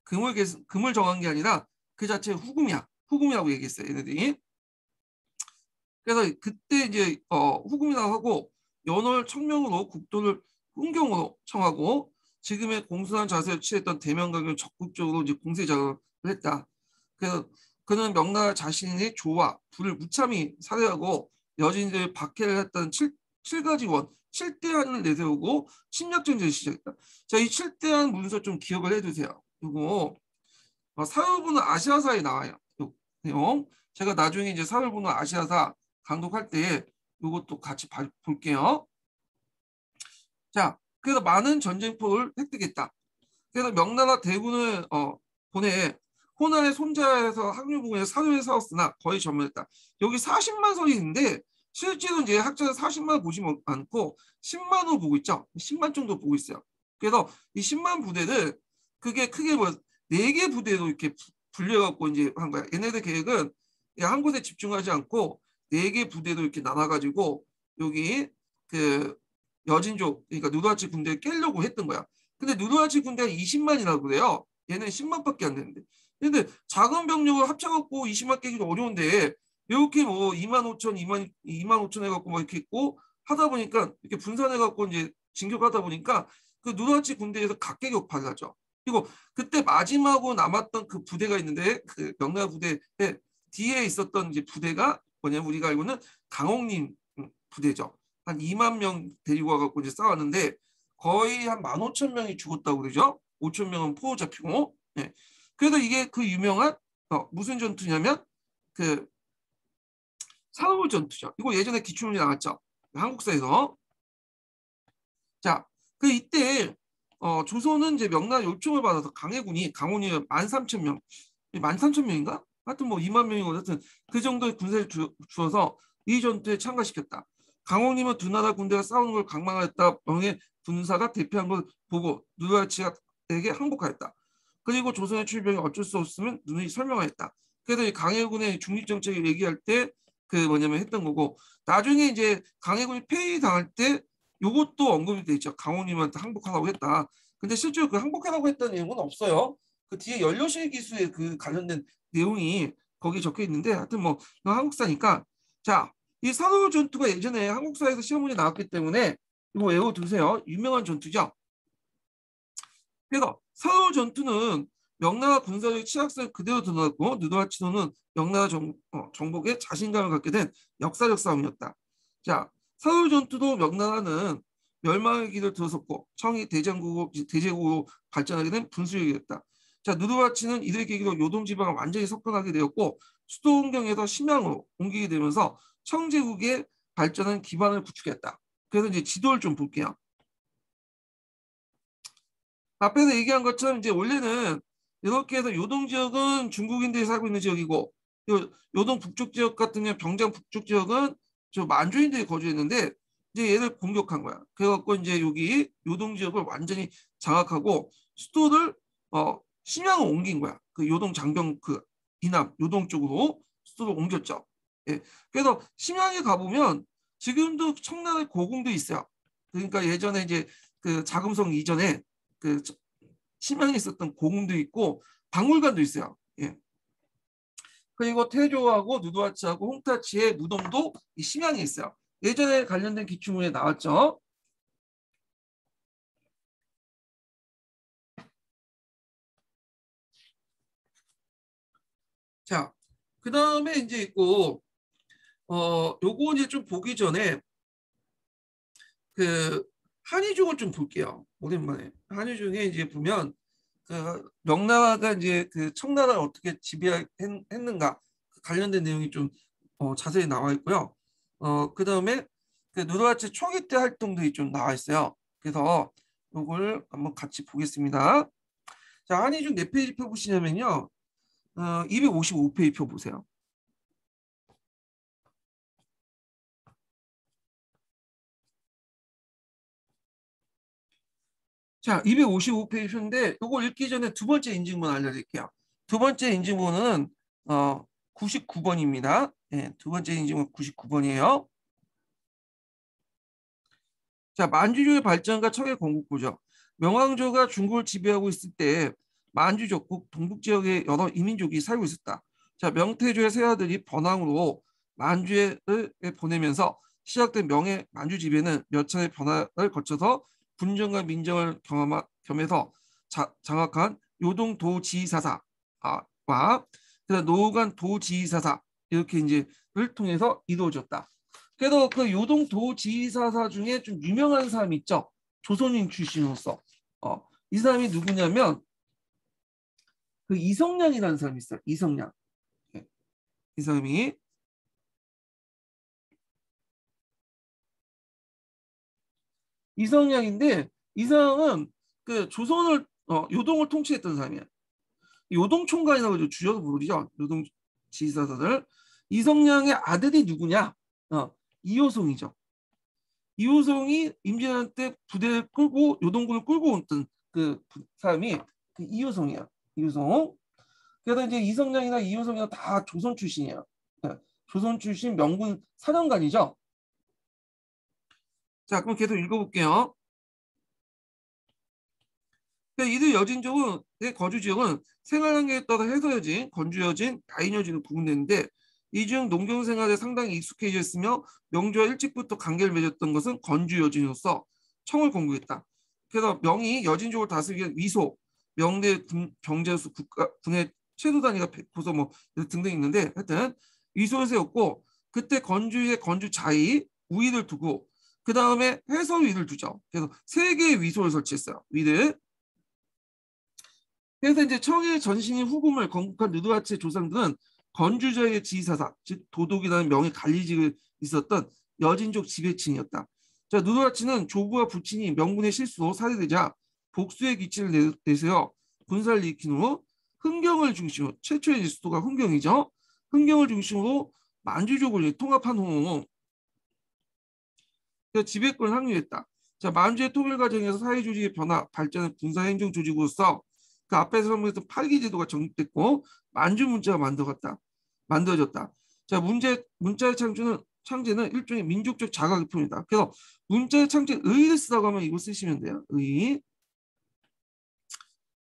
금을 정한 게 아니라 그 자체 후금이야. 후금이라고 얘기했어요. 얘네들이. 그래서 그때 이제 후금이라고 하고 연월 청명으로 국도를 흥경으로 청하고 지금의 공손한 자세를 취했던 대명강을 적극적으로 이제 공세 작업을 했다. 그래서 그는 명나라 자신의 조와 부를 무참히 살해하고 여진들을 박해를 했던 7가지 7대안을 내세우고 침략전쟁을 시작했다. 자, 이 7대안 문서 좀 기억을 해두세요. 이거 사회부는 아시아사에 나와요. 이 내용. 제가 나중에 이제 사회부는 아시아사 강독할 때 이것도 같이 볼게요. 자, 그래서 많은 전쟁포를 획득했다. 그래서 명나라 대군을 보내 호난의 손자에서 항류부에 사료에 싸웠으나 거의 전멸했다. 여기 40만 선이 있는데 실제로 이제 학자는 40만 보지 않고 10만으로 보고 있죠. 10만 정도 보고 있어요. 그래서 이 10만 부대를 그게 크게 뭐 4개 부대로 이렇게 분려갖고 이제 한 거야. 얘네들 계획은 한 곳에 집중하지 않고 4개 부대로 이렇게 나눠가지고 여기 그 여진족 그러니까 누르하치 군대를 깨려고 했던 거야. 근데 누르하치 군대가 20만이라고 그래요. 얘는 10만밖에 안 되는데. 근데 작은 병력을 합쳐갖고 20만 깨기도 어려운데 이렇게 뭐 2만 5천, 2만 5천 해갖고 막 이렇게 있고 하다 보니까 이렇게 분산해갖고 이제 진격하다 보니까 그 누르하치 군대에서 각계격파를 하죠. 그리고 그때 마지막으로 남았던 그 부대가 있는데 그 명나라 부대 뒤에 있었던 이제 부대가 뭐냐면 우리가 알고는 강홍림 부대죠. 한 2만 명 데리고 와갖고 이제 싸웠는데 거의 한 15,000명이 죽었다고 그러죠. 5천 명은 포로 잡히고. 네. 그래서 이게 그 유명한 무슨 전투냐면 그 산호부 전투죠. 이거 예전에 기출문제 나왔죠. 한국사에서. 자, 그 이때 조선은 이제 명나라 요청을 받아서 강해군이 강원이 13,000명, 13,000명인가? 하여튼 뭐 2만 명이고 하여튼 그 정도의 군사를 주어서 이 전투에 참가시켰다. 강홍님은 두 나라 군대가 싸우는 걸 강망하였다. 명의 군사가 대피한 걸 보고 누르하치에게 항복하였다. 그리고 조선의 출병이 어쩔 수 없으면 누누이 설명하였다. 그래서 이 강해군의 중립정책을 얘기할 때 그 뭐냐면 했던 거고 나중에 이제 강해군이 폐위당할 때 이것도 언급이 돼 있죠. 강홍님한테 항복하라고 했다. 근데 실제로 그 항복하라고 했다는 내용은 없어요. 그 뒤에 연료실 기수에 그 관련된 내용이 거기 적혀 있는데 하여튼 뭐 한국사니까 자, 이 산호 전투가 예전에 한국사에서 시험 문제 나왔기 때문에 이거 외워두세요. 유명한 전투죠. 그래서 산호 전투는 명나라 군사적 취약성을 그대로 드러났고 누드와치노는 명나라 정복에 자신감을 갖게 된 역사적 싸움이었다. 자, 산호 전투도 명나라는 멸망의 길을 들어섰고 청이 대제국으로 발전하게 된 분수령이었다. 자, 누드와치는 이들 계기로 요동지방을 완전히 석권하게 되었고 수도 환경에서 심양으로 옮기게 되면서 청제국의 발전한 기반을 구축했다. 그래서 이제 지도를 좀 볼게요. 앞에서 얘기한 것처럼 이제 원래는 이렇게 해서 요동 지역은 중국인들이 살고 있는 지역이고 요동 북쪽 지역 같은 경우 병장 북쪽 지역은 저 만주인들이 거주했는데 이제 얘를 공격한 거야. 그래갖고 이제 여기 요동 지역을 완전히 장악하고 수도를 심양을 옮긴 거야. 그 요동 장병 그 이남 요동 쪽으로 수도를 옮겼죠. 예. 그래서 심양에 가보면 지금도 청나라의 고궁도 있어요. 그러니까 예전에 이제 그 자금성 이전에 그 심양에 있었던 고궁도 있고 박물관도 있어요. 예. 그리고 태조하고 누드와치하고 홍타치의 무덤도 이 심양에 있어요. 예전에 관련된 기출문에 나왔죠. 자, 그 다음에 이제 있고 요거 이제 좀 보기 전에 그 한의중을 좀 볼게요. 오랜만에 한의중에 이제 보면 그 명나라가 이제 그 청나라를 어떻게 지배했는가 관련된 내용이 좀 자세히 나와 있고요. 그 다음에 그 누르하치 초기 때 활동들이 좀 나와 있어요. 그래서 이걸 한번 같이 보겠습니다. 자, 한의중 몇 페이지 펴 보시냐면요. 255페이지 펴 보세요. 자, 255페이지인데 이걸 읽기 전에 두 번째 인증문 알려드릴게요. 두 번째 인증문은 99번입니다. 네, 두 번째 인증문 99번이에요. 자, 만주족의 발전과 청의 건국부죠. 명왕조가 중국을 지배하고 있을 때 만주족 동북 지역의 여러 이민족이 살고 있었다. 자, 명태조의 세 아들이 번왕으로 만주에 보내면서 시작된 명의 만주 지배는 몇 차례 변화를 거쳐서 분정과 민정을 겸해서 장악한 요동 도지사사와 그다음 노후관 도지사사 이렇게 이제를 통해서 이루어졌다. 그래도 그 요동 도지사사 중에 좀 유명한 사람이 있죠. 조선인 출신으로서. 이 사람이 누구냐면 그 이성량이라는 사람이 있어요. 이성량. 네. 이 사람이 이성량인데 이 사람은 그 조선을 요동을 통치했던 사람이야. 요동 총괄이라고 줄여서 부르죠. 요동 지사사들. 이성량의 아들이 누구냐? 이호송이죠. 이호성이 임진왜란 때 부대를 끌고 요동군을 끌고 온던 그 사람이 그 이호성이야. 이호성. 그래서 이제 이성량이나 이호성이나 다 조선 출신이에요. 네. 조선 출신 명군 사령관이죠. 자, 그럼 계속 읽어볼게요. 이들 여진족의 거주 지역은 생활 환경에 따라 해서여진, 건주여진, 야인여진으로 구분되는데 이 중 농경 생활에 상당히 익숙해져 있으며 명주와 일찍부터 관계를 맺었던 것은 건주여진으로서 청을 공부했다. 그래서 명이 여진족을 다스리기 위한 위소, 명대 경제수 국가 등의 최소 단위가 백호서 뭐 등등 있는데 하여튼 위소를 세웠고 그때 건주의 건주 자위 우위를 두고 그 다음에 해서위를 두죠. 그래서 세 개의 위소를 설치했어요. 위를. 그래서 이제 청의 전신인 후금을 건국한 느드와치의 조상들은 건주자의 지사사, 즉 도독이라는 명의 관리직을 있었던 여진족 지배층이었다. 자, 느드와치는 조부와 부친이 명군의 실수로 살해되자 복수의 기치를 내세워 군사를 일으킨 후 흥경을 중심으로 최초의 수도가 흥경이죠. 흥경을 중심으로 만주족을 통합한 후 지배권을 확립했다. 자, 만주의 통일 과정에서 사회 조직의 변화, 발전은 군사 행정 조직으로서 그 앞에서 설명했던 팔기 제도가 정립됐고 만주 문자가 만들어졌다. 자, 문자의 창제는 일종의 민족적 자각의 표현이다. 그래서 문자의 창제 의를 쓰라고 하면 이거 쓰시면 돼요. 의.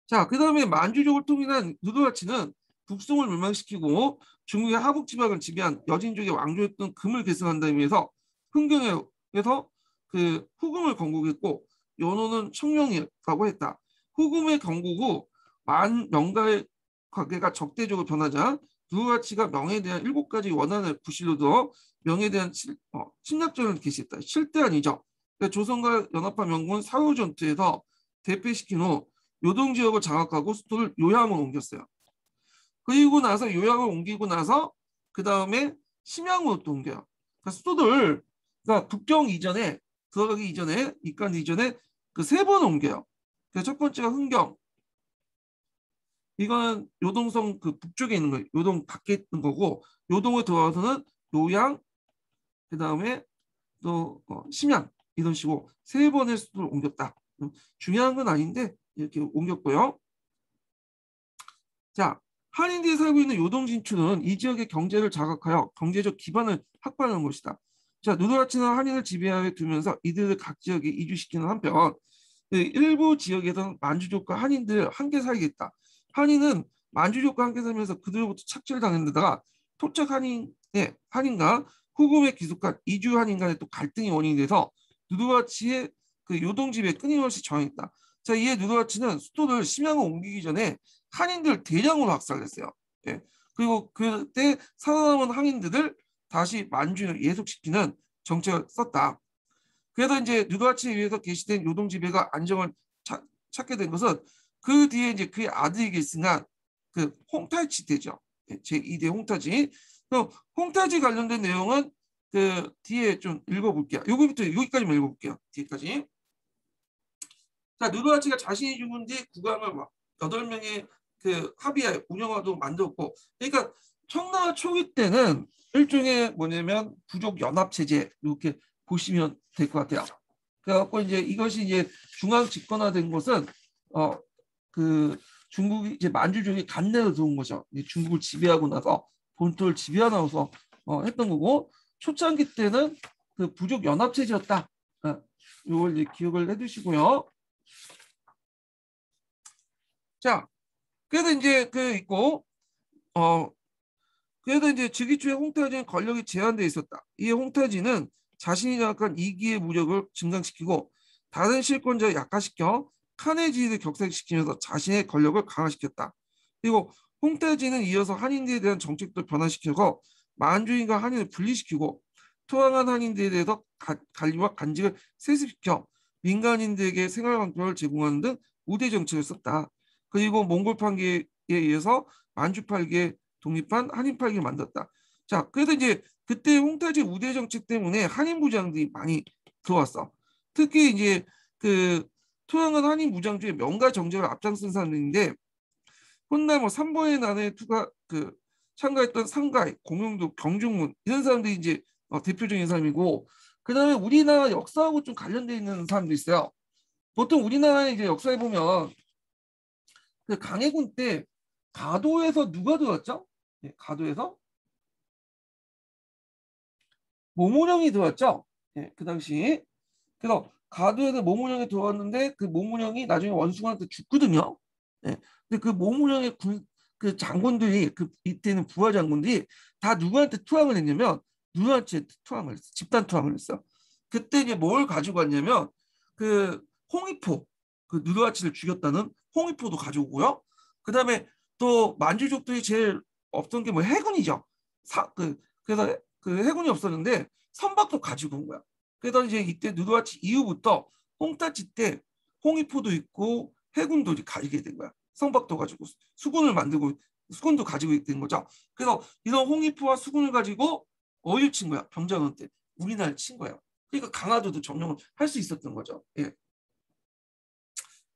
자, 그 다음에 만주족을 통일한 누드와치는 북송을 멸망시키고 중국의 하북 지방을 지배한 여진족의 왕조였던 금을 계승한다는 의미에서 흥경에서 그 후금을 건국했고 연호는 청령이라고 했다. 후금의 건국 후 만명가의 관계가 적대적으로 변하자 누드와치가 명에 대한 7가지 원한을 부실로 두어 명에 대한 침략전을 개시했다. 실대안이죠. 조선과 연합한 명군 사후 전투에서 대패시킨 후 요동 지역을 장악하고 수도를 요양으로 옮겼어요. 그리고 나서 요양을 옮기고 나서 그 다음에 심양으로 또 옮겨요. 그러니까 수도를 그러니까 북경 이전에 들어가기 이전에 입간 이전에 그 3번 옮겨요. 첫 번째가 흥경. 이건 요동성 그 북쪽에 있는 거예요. 요동 밖에 있는 거고 요동에 들어와서는 요양, 그 다음에 또 심양 이런 식으로 세 번의 수도를 옮겼다. 중요한 건 아닌데 이렇게 옮겼고요. 자, 한인들이 살고 있는 요동 진출은 이 지역의 경제를 자극하여 경제적 기반을 확보하는 것이다. 자, 누르하치는 한인을 지배하에 두면서 이들을 각 지역에 이주시키는 한편 그 일부 지역에서는 만주족과 한인들 함께 살겠다. 한인은 만주족과 함께 살면서 그들로부터 착취를 당한 데다가 토착 한인과 후금의 귀속한 이주 한인 간의 또 갈등이 원인이 돼서 누르하치의 그 요동집에 끊임없이 저항했다. 자, 이에 누르하치는 수도를 심양으로 옮기기 전에 한인들 대량으로 학살했어요. 예. 그리고 그때 살아남은 한인들을 다시 만주에 예속시키는 정책을 썼다. 그래서 이제 누르하치에 의해서 개시된 요동 지배가 안정을 찾게 된 것은 그 뒤에 이제 그의 아들이 계승한 그 홍탈치 때죠. 제2대 홍타지. 홍타지 관련된 내용은 그 뒤에 좀 읽어볼게요. 여기부터 여기까지만 읽어볼게요. 뒤에까지. 자, 누르하치가 자신이 죽은 뒤 국왕을 8명의 그 합의하에 운영하도록 만들었고, 그러니까 청나라 초기 때는 일종의 뭐냐면 부족 연합 체제 이렇게 보시면 될 것 같아요. 그래갖고 이제 이것이 이제 중앙 집권화된 것은 그 중국이 이제 만주족이 간내로 들어온 거죠. 중국을 지배하고 나서 본토를 지배하고 나서 했던 거고, 초창기 때는 그 부족 연합 체제였다. 이걸 이제 기억을 해두시고요. 자, 그래도 이제 그 있고 그래도 이제 즉위초에 홍타지는 권력이 제한돼 있었다. 이에 홍타지는 자신이 장악한 이기의 무력을 증강시키고 다른 실권자를 약화시켜 칸의 지위를 격상시키면서 자신의 권력을 강화시켰다. 그리고 홍타지는 이어서 한인들에 대한 정책도 변화시켜서 만주인과 한인을 분리시키고 투항한 한인들에 대해서 관리와 간직을 세습시켜 민간인들에게 생활 방편을 제공하는 등 우대 정책을 썼다. 그리고 몽골 판기에 의해서 만주 팔기에 독립한 한인 팔기를 만들었다. 자, 그래서 이제 그때 홍타지 우대 정책 때문에 한인 무장들이 많이 들어왔어. 특히 이제 그 투항한 한인 무장 중에 명가 정책을 앞장선 사람들인데 훗날 뭐 삼보의 난에 그 참가했던 상가이, 공용도, 경중문 이런 사람들이 이제 대표적인 사람이고 그다음에 우리나라 역사하고 좀 관련돼 있는 사람도 있어요. 보통 우리나라의 이제 역사에 보면 그 강해군 때 가도에서 누가 들어왔죠? 네, 가도에서 모문영이 들어왔죠. 네, 그 당시. 그래서 가도에서 모문영이 들어왔는데 그 모문영이 나중에 원숭이한테 죽거든요. 네, 근데 그 모문영의 그 장군들이 그 이때는 부하 장군들이 다 누구한테 투항을 했냐면 누구한테 투항을 했어. 집단 투항을 했어. 그때 이제 뭘 가지고 왔냐면 그 홍위포 그 누르하치를 죽였다는 홍위포도 가져오고요. 그다음에 또 만주족들이 제일 없던 게 뭐 해군이죠. 그래서 그 해군이 없었는데 선박도 가지고 온 거야. 그래서 이제 이때 누르하치 이후부터 홍타치 때 홍위포도 있고 해군도 가지게 된 거야. 선박도 가지고 수군을 만들고 수군도 가지고 있는 거죠. 그래서 이런 홍위포와 수군을 가지고 어디를 친 거야? 병자호란 때 우리나라를 친 거예요. 그러니까 강화도도 점령을 할 수 있었던 거죠. 예.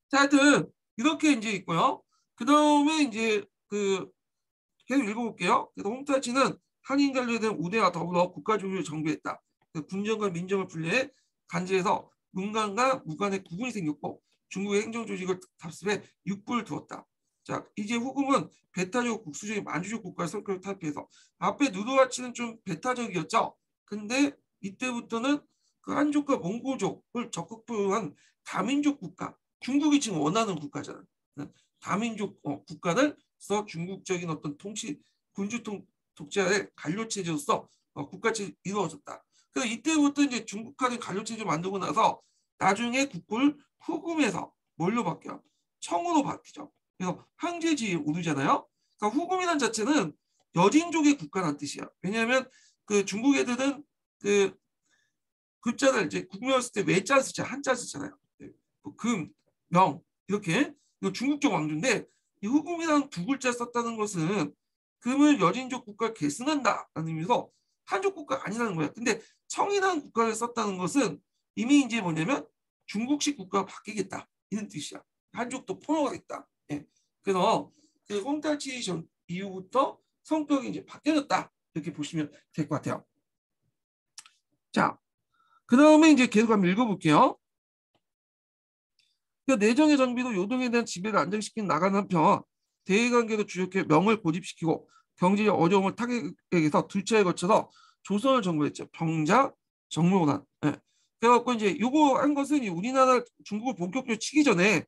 자, 하여튼 이렇게 이제 있고요. 그 다음에 이제 그 계속 읽어볼게요. 그래서 홍타치는 한인 관련된 우대와 더불어 국가조직을 정비했다. 군정과 민정을 분리해 간제해서 문간과 무간의 구분이 생겼고 중국의 행정조직을 답습해 육부를 두었다. 자, 이제 후금은 배타적 국수적인 만주적 국가의 성격을 타협해서 앞에 누르하치는 좀 배타적이었죠. 근데 이때부터는 그 한족과 몽고족을 적극 포용한 다민족 국가, 중국이 지금 원하는 국가잖아. 다민족 국가를 써 중국적인 어떤 통치 군주 독재의 관료 체제로서 국가체제 이루어졌다. 그래서 이때부터 이제 중국화된 관료 체제를 만들고 나서 나중에 국부를 후금에서 뭘로 바뀌어? 청으로 바뀌죠. 그래서 황제지에 오르잖아요. 그러니까 후금이란 자체는 여진족의 국가란 뜻이야. 왜냐하면 그 중국 애들은 그 글자를 이제 국명을 쓸 때 외자 쓰자 한자 쓰잖아요. 뭐 금, 명 이렇게 이거 중국적 왕조인데 이 후금이라는 두 글자 썼다는 것은 금을 여진족 국가를 계승한다라는 의미에서 한족 국가가 아니라는 거야. 근데 청이라는 국가를 썼다는 것은 이미 이제 뭐냐면 중국식 국가가 바뀌겠다 이런 뜻이야. 한족도 포용하겠다. 예. 그래서 그 홍탈치 전 이후부터 성격이 이제 바뀌어졌다 이렇게 보시면 될 것 같아요. 자, 그 다음에 이제 계속 한번 읽어볼게요. 그 내정의 정비도 요동에 대한 지배를 안정시킨 나가는 한편 대의관계도 주력해 명을 고집시키고 경제적 어려움을 타격에서 두 차례 거쳐서 조선을 정벌했죠. 병자, 정묘난. 예. 그래갖고 이제 요거 한 것은 우리나라 중국을 본격적으로 치기 전에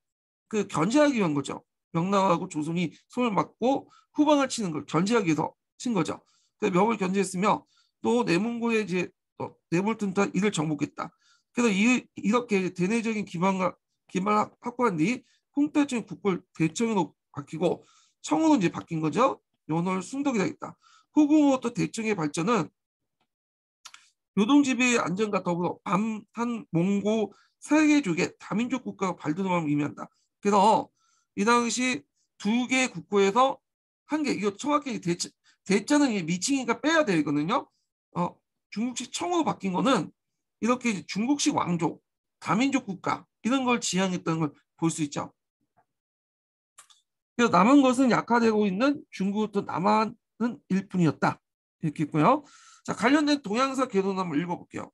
그 견제하기 위한 거죠. 명나라하고 조선이 손을 맞고 후방을 치는 걸 견제하기 위해서 친 거죠. 그래서 명을 견제했으며 또 내문고에 이제 내물 튼튼 이를 정복했다. 그래서 이렇게 대내적인 기반을 확보한 뒤 홍대청 국벌 대청으로 바뀌고 청으로 이제 바뀐 거죠. 연월 순덕이 되겠다. 후궁으로 또 대청의 발전은 노동지배의 안정과 더불어 밤한 몽고 세계족의 다민족 국가가 발돋움을 의미한다. 그래서 이 당시 두 개의 국고에서 한 개, 이거 정확히 대자는 미칭이니까 빼야 되거든요. 중국식 청으로 바뀐 거는 이렇게 중국식 왕조, 다민족 국가 이런 걸 지향했다는 걸 볼 수 있죠. 그래서 남은 것은 약화되고 있는 중국부터 남한은 일뿐이었다. 이렇게 있고요. 자, 관련된 동양사 개론 한번 읽어볼게요.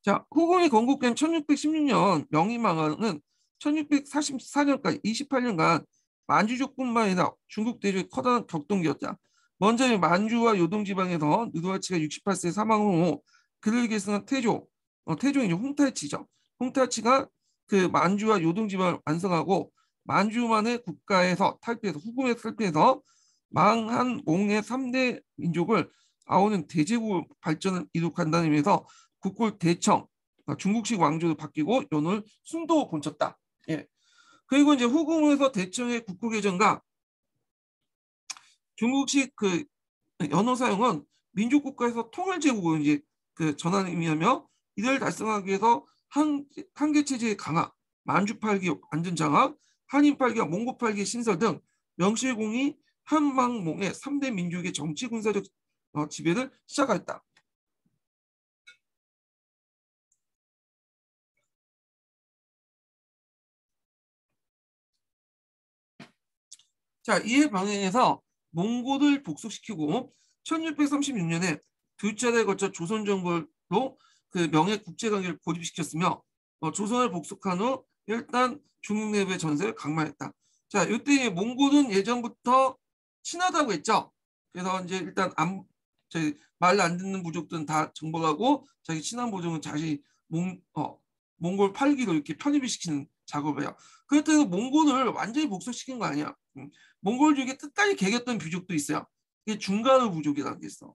자, 후궁이 건국된 1616년 명의망하는 1644년까지 28년간 만주족뿐만 아니라 중국 대륙의 커다란 격동기였다. 먼저 만주와 요동지방에서 느도아치가 68세에 사망 후 그를 계승한 태종이 홍탈치죠. 홍탈치가 그 만주와 요동지방을 완성하고 만주만의 국가에서 탈피해서 후궁에서 탈피해서 망한 몽의 3대 민족을 아우는 대제국 발전을 이룩한다는 의미에서 국골 대청 중국식 왕조로 바뀌고 연을 순도 본쳤다. 예. 그리고 이제 후궁에서 대청의 국고 개정과 중국식 그 연호 사용은 민족 국가에서 통일 제국으로 이제 그 전환 의미하며 이를 달성하기 위해서 한계 체제의 강화, 만주팔기 안전 장악, 한인팔기와 몽고팔기 신설 등 명실공히 한망몽의 3대 민족의 정치 군사적 지배를 시작하였다. 자, 이에 방향해서 몽골을 복속시키고 1636년에 두 차례에 걸쳐 조선 정부로 그 명예 국제관계를 고립시켰으며 조선을 복속한 후 일단 중국 내부의 전세를 강화했다. 자, 이때 몽골은 예전부터 친하다고 했죠. 그래서 이제 일단 말 안 듣는 부족들은 다 정벌하고 자기 친한 부족은 자기 몽골 팔기로 이렇게 편입을 시키는 작업을 해요. 그렇다고 몽골을 완전히 복속시킨 거 아니야. 몽골 중에 끝까지 개겼던 부족도 있어요. 이게 중가르 부족이라는 게 있어.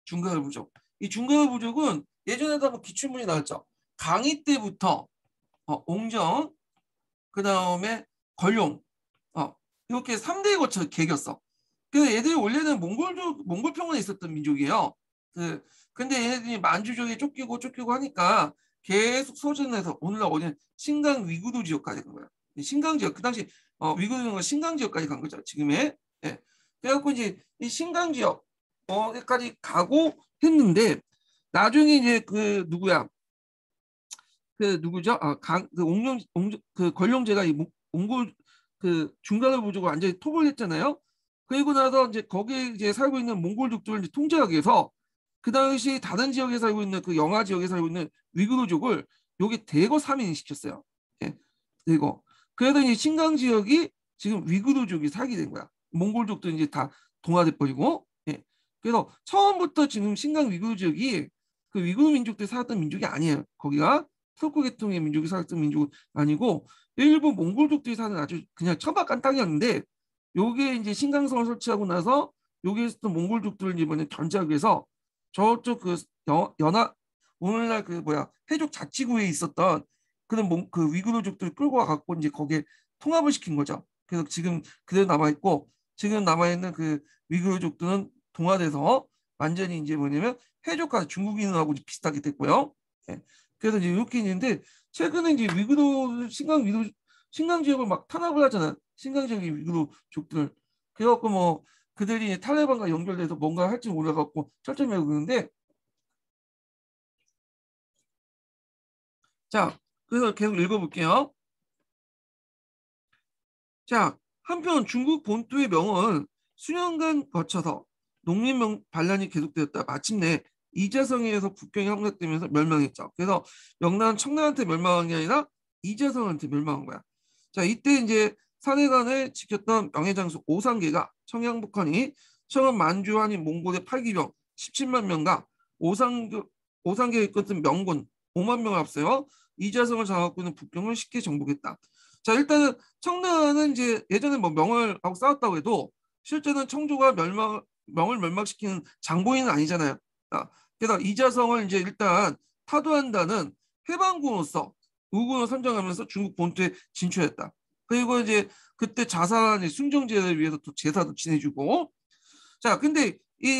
중가르 부족. 이 중가르 부족은 예전에도 한번 기출문이 나왔죠. 강희 때부터 옹정, 그 다음에 걸룡, 이렇게 3대에 거쳐 개겼어. 그래서 얘들이 원래는 몽골 평원에 있었던 민족이에요. 근데 얘네들이 만주족에 쫓기고 하니까 계속 소진해서 오늘날 어디는 신강 위구르 지역까지 간 거야. 신강 지역 그 당시 위구르는 신강 지역까지 간 거죠. 지금의. 예. 그래갖고 이제 이 신강 지역까지 가고 했는데 나중에 이제 그 누구야? 그 누구죠? 그 그 걸룡제가 이 몽골 그 중간을 부족을 완전히 토벌 했잖아요. 그리고 나서 이제 거기에 이제 살고 있는 몽골족들을 이제 통제하기 위해서 그 당시 다른 지역에 살고 있는 그 영하 지역에 살고 있는 위구르족을 여기 대거 삼인시켰어요. 예, 대거. 그래서 이 신강 지역이 지금 위구르족이 살게 된 거야. 몽골족도 이제 다 동화돼 버리고. 예. 그래서 처음부터 지금 신강 위구르 지역이 그 위구르 민족들이 살았던 민족이 아니에요. 거기가 터크 계통의 민족이 살았던 민족은 아니고 일부 몽골족들이 사는 아주 그냥 천박한 땅이었는데 요게 이제 신강성을 설치하고 나서 여기에 있었던 몽골족들을 이번에 견제하기 위해서 저쪽 그 연합 오늘날 그 뭐야 해족 자치구에 있었던 그런 그 위구르족들을 끌고 와갖고 이제 거기에 통합을 시킨 거죠. 그래서 지금 그대로 남아 있고 지금 남아 있는 그 위구르족들은 동화돼서 완전히 이제 뭐냐면 해족과 중국인하고 비슷하게 됐고요. 예. 그래서 이제 이렇게 있는데 최근에 이제 신강 지역을 막 탄압을 하잖아. 신강 지역의 위구르족들. 그래갖고 뭐 그들이 탈레반과 연결돼서 뭔가 할지 몰라갖고 철저히 그러는데 자 그래서 계속 읽어볼게요. 자 한편 중국 본토의 명은 수년간 거쳐서 농민 반란이 계속되었다. 마침내 이재성에 의해서 북경이 함락되면서 멸망했죠. 그래서 명나라는 청나라한테 멸망한 게 아니라 이재성한테 멸망한 거야. 자, 이때 이제 산해관을 지켰던 명예장수 오상계가 청양북한이 청은 만주 한인 몽골의 8기병 17만 명과 오상계가 이끌었던 명군 5만 명을 앞세워 이재성을 장악하고 있는 북경을 쉽게 정복했다. 자, 일단은 청나라는 이제 예전에 뭐 명을하고 싸웠다고 해도 실제는 청조가 명을 멸망시키는 장본인은 아니잖아요. 그래서 이재성을 이제 일단 타도한다는 해방군으로서 우군을 선정하면서 중국 본토에 진출했다. 그리고 이제 그때 자살한 순정제를 위해서 또 제사도 지내주고. 자, 근데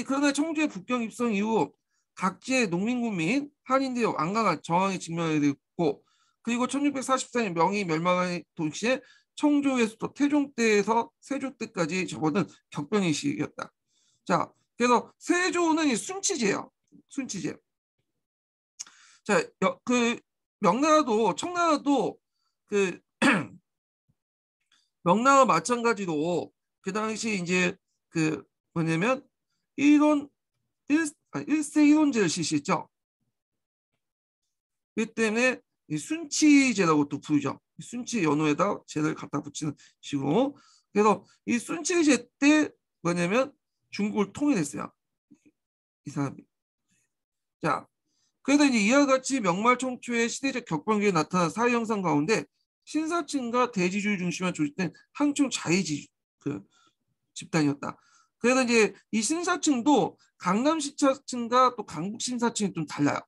그러나 청주의 북경 입성 이후 각지의 농민군 및 한인들의 완강한 저항에 직면하게 됐고, 그리고 1644년 명이 멸망한 동시에 청조에서 또 태종 때에서 세조 때까지 접어든 격변의 시기였다. 자, 그래서 세조는 이 순치제예요. 순치제. 자, 그 명나라도 청나라도 그 명나라 마찬가지로 그 당시 이제 그 뭐냐면 일세 1원제를 실시했죠. 그 때문에 이 순치제라고 또 부르죠. 순치 연호에다 제를 갖다 붙이는 식으로. 그래서 이 순치제 때 뭐냐면 중국을 통일했어요. 이 사람이. 자, 그래서 이제 이와 같이 명말 청초의 시대적 격변기에 나타난 사회 형상 가운데 신사층과 대지주의 중심으로 조직된 항청 자의지 그 집단이었다. 그래서 이제 이 신사층도 강남 신사층과 또 강북 신사층이 좀 달라요.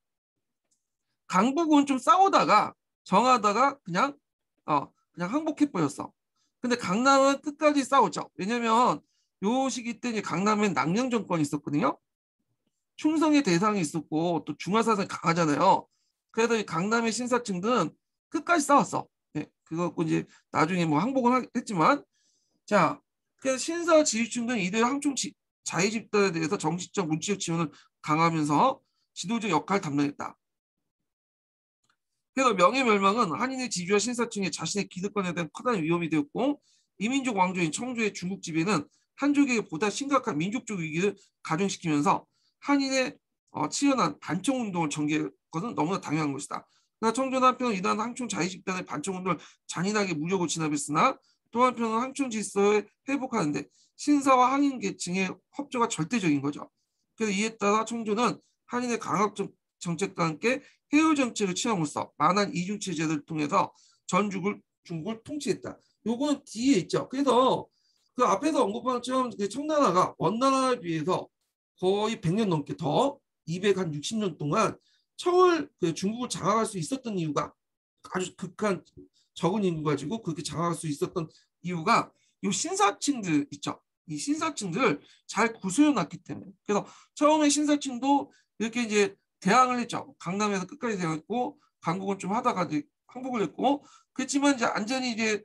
강북은 좀 싸우다가 정하다가 그냥 항복해 버렸어. 근데 강남은 끝까지 싸웠죠. 왜냐면 요 시기 때 이제 강남엔 낭령 정권이 있었거든요. 충성의 대상이 있었고 또 중화사상이 강하잖아요. 그래서 이 강남의 신사층들은 끝까지 싸웠어. 네, 그거 이제 나중에 뭐 항복을 했지만, 자, 그래서 신사 지휘층들은 이들 항총 자위 집단에 대해서 정치적 문치적 지원을 강하면서 지도적 역할을 담당했다. 그래서 명예멸망은 한인의 지주와 신사층의 자신의 기득권에 대한 커다란 위험이 되었고, 이민족 왕조인 청조의 중국 지배는 한족에게 보다 심각한 민족적 위기를 가중시키면서 한인의 치열한 반청운동을 전개한 것은 너무나 당연한 것이다. 그러나 청조는 한편 이러한 항총 자위 집단의 반청운동을 잔인하게 무력으로 진압했으나 또 한편은 항총 질서를 회복하는데 신사와 한인 계층의 협조가 절대적인 거죠. 그래서 이에 따라 청조는 한인의 강압적 정책과 함께 해외 정책을 취함으로써 만한 이중 체제를 통해서 전 중국을 통치했다. 요거는 뒤에 있죠. 그래서 그 앞에서 언급한 것처럼 청나라가 원나라에 비해서 거의 100년 넘게 더 260년 동안 중국을 장악할 수 있었던 이유가 아주 극한 적은 인구 가지고 그렇게 장악할 수 있었던 이유가 이 신사층들 있죠. 이 신사층들을 잘 구슬려 놨기 때문에. 그래서 처음에 신사층도 이렇게 이제 대항을 했죠. 강남에서 끝까지 대항했고 강국은 좀 하다가 이제 항복을 했고, 그렇지만 이제 완전히 이제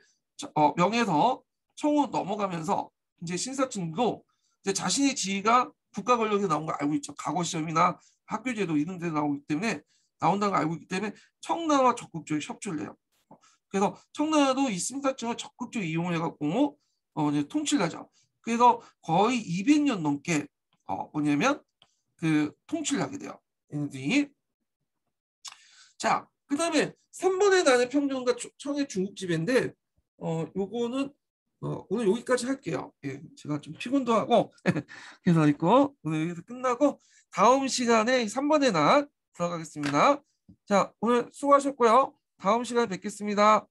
명에서 청으로 넘어가면서 이제 신사층도 이제 자신의 지위가 국가 권력에서 나온 걸 알고 있죠. 과거 시험이나 학교제도 이런 데 나오기 때문에 나온다는 걸 알고 있기 때문에 청나라와 적극적으로 협조를 해요. 그래서 청나라도 이 신사층을 적극적으로 이용을 해갖고 이제 통치를 하죠. 그래서 거의 200년 넘게 뭐냐면 그 통치를 하게 돼요. 얘네들이. 자, 그 다음에 3번의 난의 평정과 청의 중국집인데 요거는 오늘 여기까지 할게요. 예, 제가 좀 피곤도 하고 그래서 있고 오늘 여기서 끝나고 다음 시간에 3번의 난 들어가겠습니다. 자, 오늘 수고하셨고요. 다음 시간에 뵙겠습니다.